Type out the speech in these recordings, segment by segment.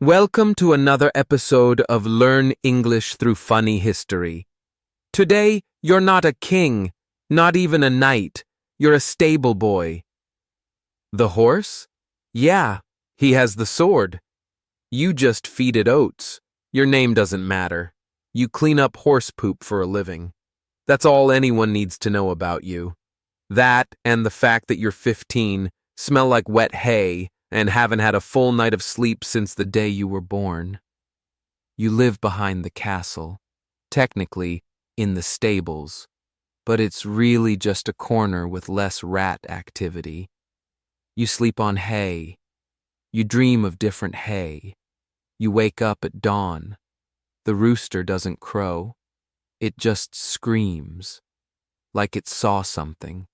Welcome to another episode of Learn English Through Funny History. Today, you're not a king, not even a knight. You're a stable boy. The horse? Yeah, he has the sword. You just feed it oats. Your name doesn't matter. You clean up horse poop for a living. That's all anyone needs to know about you. That and the fact that you're 15, smell like wet hay, and haven't had a full night of sleep since the day you were born. You live behind the castle, technically in the stables, but it's really just a corner with less rat activity. You sleep on hay. You dream of different hay. You wake up at dawn. The rooster doesn't crow. It just screams, like it saw something,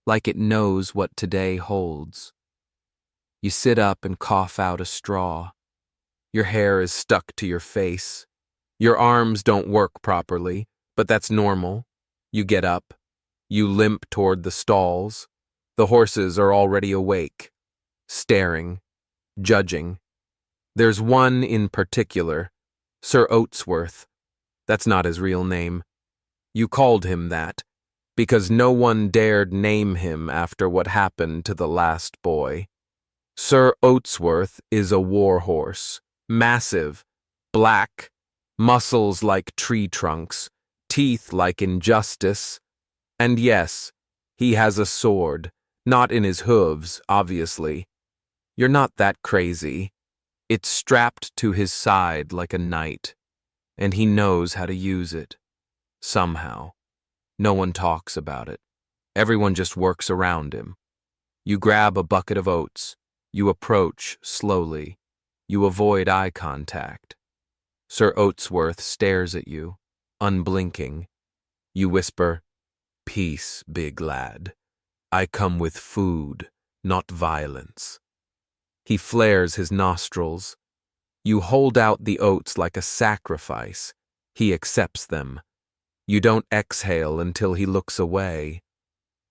like it knows what today holds. You sit up and cough out a straw. Your hair is stuck to your face. Your arms don't work properly, but that's normal. You get up. You limp toward the stalls. The horses are already awake, staring, judging. There's one in particular, Sir Oatsworth. That's not his real name. You called him that, because no one dared name him after what happened to the last boy. Sir Oatsworth is a warhorse, massive, black, muscles like tree trunks, teeth like injustice, and yes, he has a sword, not in his hooves, obviously. You're not that crazy. It's strapped to his side like a knight, and he knows how to use it. Somehow. No one talks about it. Everyone just works around him. You grab a bucket of oats. You approach slowly. You avoid eye contact. Sir Oatsworth stares at you, unblinking. You whisper, "Peace, big lad. I come with food, not violence." He flares his nostrils. You hold out the oats like a sacrifice. He accepts them. You don't exhale until he looks away.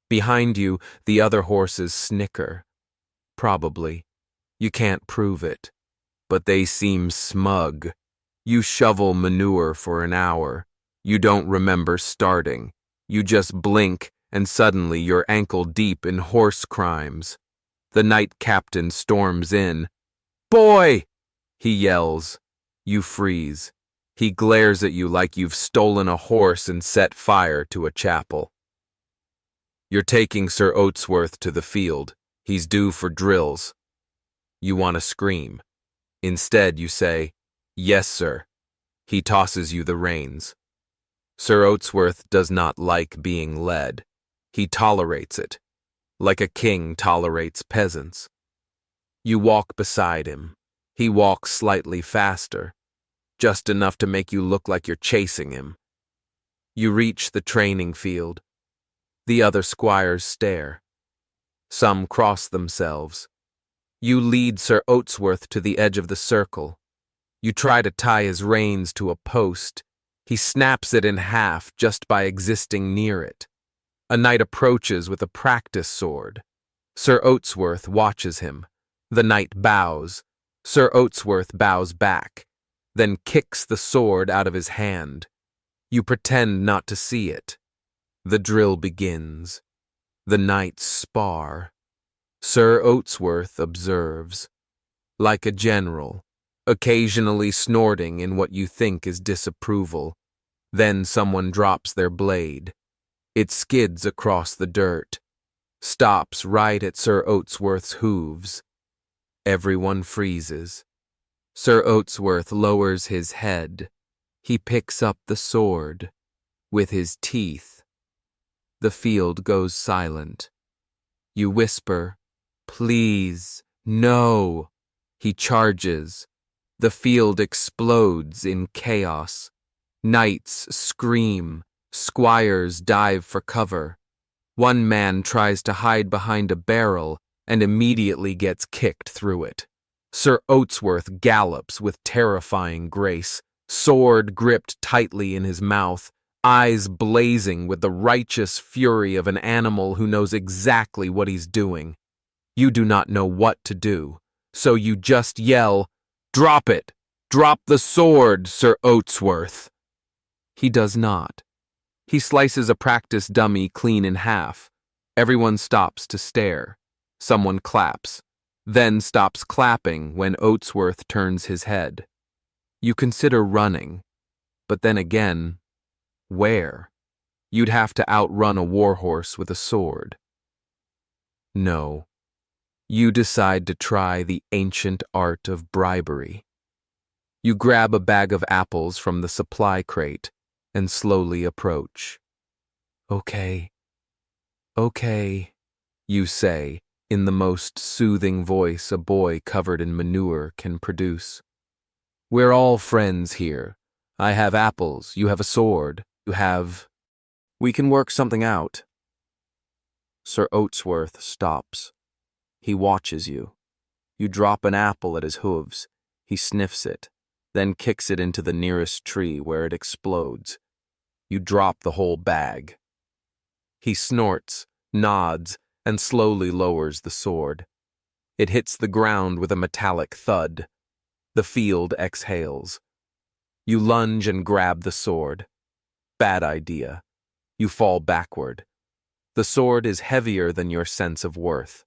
Behind you, the other horses snicker. Probably. You can't prove it. But they seem smug. You shovel manure for an hour. You don't remember starting. You just blink, and suddenly you're ankle deep in horse crimes. The night captain storms in. "Boy!" he yells. You freeze. He glares at you like you've stolen a horse and set fire to a chapel. You're taking Sir Oatsworth to the field. He's due for drills. You want to scream. Instead, you say, "Yes, sir." He tosses you the reins. Sir Oatsworth does not like being led. He tolerates it, like a king tolerates peasants. You walk beside him. He walks slightly faster, just enough to make you look like you're chasing him. You reach the training field. The other squires stare. Some cross themselves. You lead Sir Oatsworth to the edge of the circle. You try to tie his reins to a post. He snaps it in half just by existing near it. A knight approaches with a practice sword. Sir Oatsworth watches him. The knight bows. Sir Oatsworth bows back, then kicks the sword out of his hand. You pretend not to see it. The drill begins. The knights spar. Sir Oatsworth observes, like a general, occasionally snorting in what you think is disapproval. Then someone drops their blade. It skids across the dirt, stops right at Sir Oatsworth's hooves. Everyone freezes. Sir Oatsworth lowers his head. He picks up the sword with his teeth. The field goes silent. You whisper, "Please, no." He charges. The field explodes in chaos. Knights scream. Squires dive for cover. One man tries to hide behind a barrel and immediately gets kicked through it. Sir Oatsworth gallops with terrifying grace, sword gripped tightly in his mouth, eyes blazing with the righteous fury of an animal who knows exactly what he's doing. You do not know what to do, so you just yell, Drop it! Drop the sword, Sir Oatsworth! He does not. He slices a practice dummy clean in half. Everyone stops to stare. Someone claps, then stops clapping when Oatsworth turns his head. You consider running, but then again, where? You'd have to outrun a warhorse with a sword. No. You decide to try the ancient art of bribery. You grab a bag of apples from the supply crate and slowly approach. Okay, you say, in the most soothing voice a boy covered in manure can produce. We're all friends here. I have apples, you have a sword, you have... We can work something out. Sir Oatsworth stops. He watches you. You drop an apple at his hooves. He sniffs it, then kicks it into the nearest tree where it explodes. You drop the whole bag. He snorts, nods, and slowly lowers the sword. It hits the ground with a metallic thud. The field exhales. You lunge and grab the sword. Bad idea. You fall backward. The sword is heavier than your sense of worth.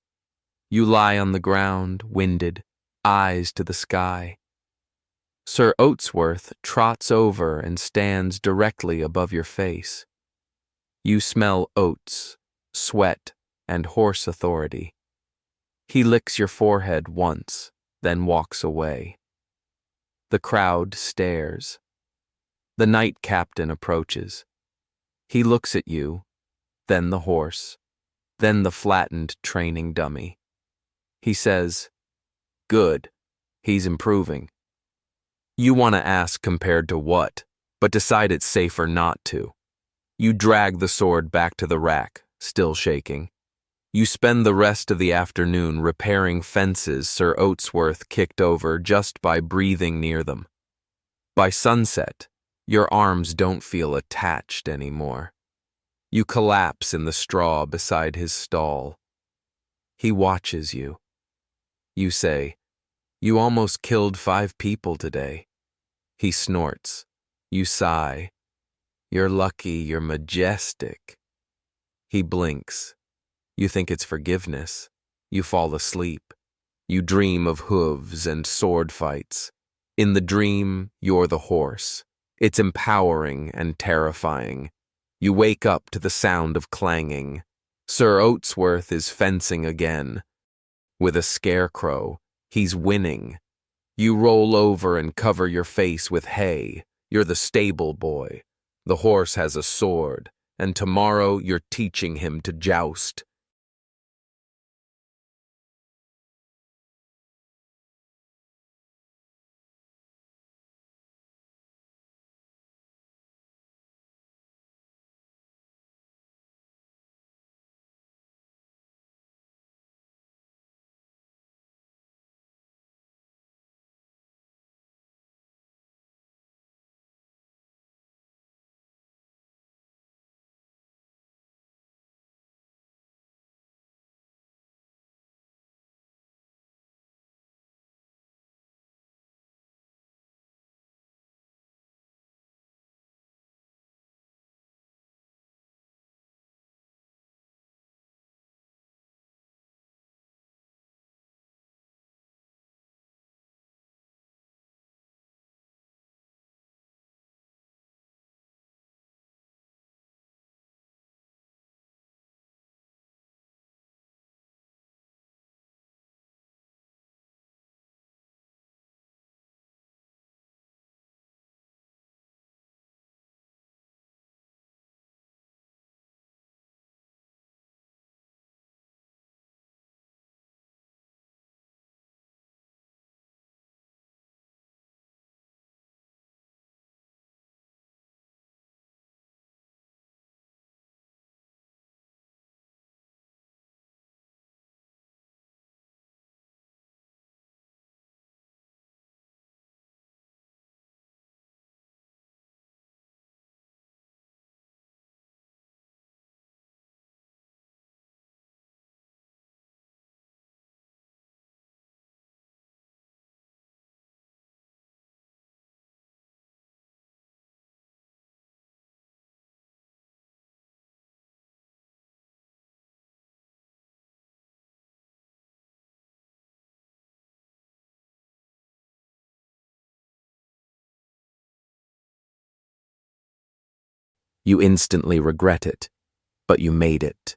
You lie on the ground, winded, eyes to the sky. Sir Oatsworth trots over and stands directly above your face. You smell oats, sweat, and horse authority. He licks your forehead once, then walks away. The crowd stares. The night captain approaches. He looks at you, then the horse, then the flattened training dummy. He says, "Good, he's improving." You want to ask compared to what, but decide it's safer not to. You drag the sword back to the rack, still shaking. You spend the rest of the afternoon repairing fences Sir Oatsworth kicked over just by breathing near them. By sunset, your arms don't feel attached anymore. You collapse in the straw beside his stall. He watches you. You say, "You almost killed 5 people today." He snorts. You sigh. "You're lucky you're majestic." He blinks. You think it's forgiveness. You fall asleep. You dream of hooves and sword fights. In the dream, you're the horse. It's empowering and terrifying. You wake up to the sound of clanging. Sir Oatsworth is fencing again. With a scarecrow, he's winning. You roll over and cover your face with hay. You're the stable boy. The horse has a sword, and tomorrow you're teaching him to joust. You instantly regret it, but you made it.